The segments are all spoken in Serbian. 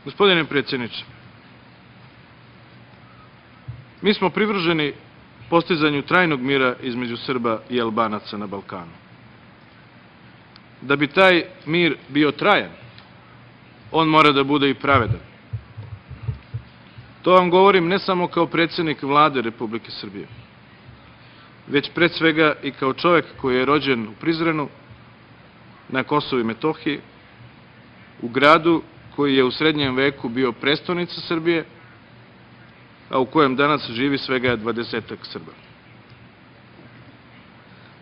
Gospodine predsjedniče, mi smo privrženi postizanju trajnog mira između Srba i Albanaca na Balkanu. Da bi taj mir bio trajan, on mora da bude i pravedan. To vam govorim ne samo kao predsjednik Vlade Republike Srbije, već pred svega i kao čovjek koji je rođen u Prizrenu, na Kosovu i Metohiji, u gradu koji je u srednjem veku bio prestonica Srbije, a u kojem danas živi svega 20-ak Srba.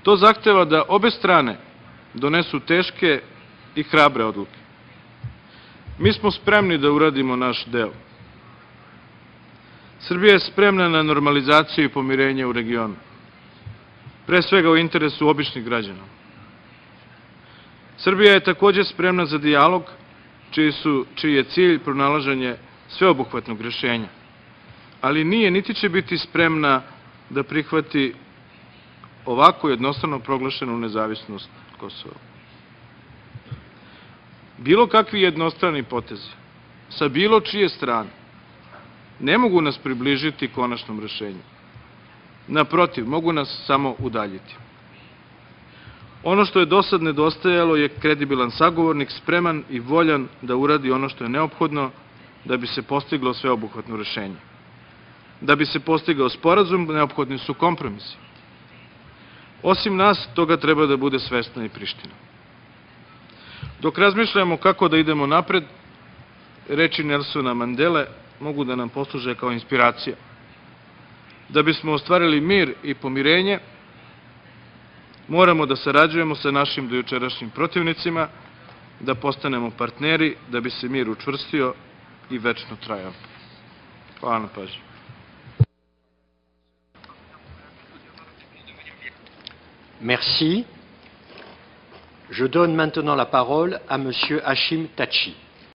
To zahteva da obe strane donesu teške i hrabre odluke. Mi smo spremni da uradimo naš deo. Srbija je spremna na normalizaciju i pomirenje u regionu, pre svega u interesu običnih građana. Srbija je takođe spremna za dijalog, čiji je cilj pronalaženje sveobuhvatnog rešenja, ali nije niti će biti spremna da prihvati ovako jednostavno proglašenu nezavisnost Kosova. Bilo kakvi jednostrani potezi, sa bilo čije strane, ne mogu nas približiti konačnom rešenju. Naprotiv, mogu nas samo udaljiti. Ono što je do sad nedostajalo je kredibilan sagovornik, spreman i voljan da uradi ono što je neophodno da bi se postiglo sveobuhvatno rešenje. Da bi se postigao sporazum, neophodni su kompromisi. Osim nas, toga treba da bude svesna i Priština. Dok razmišljamo kako da idemo napred, reči Nelsona Mandele mogu da nam posluže kao inspiracija. Da bismo ostvarili mir i pomirenje, moramo da sarađujemo sa našim dojučerašnjim protivnicima, da postanemo partneri, da bi se mir učvrstio i večno trajao. Hvala na pažnji. Merci. Je donne maintenant la parole à Monsieur Hachim Tachi.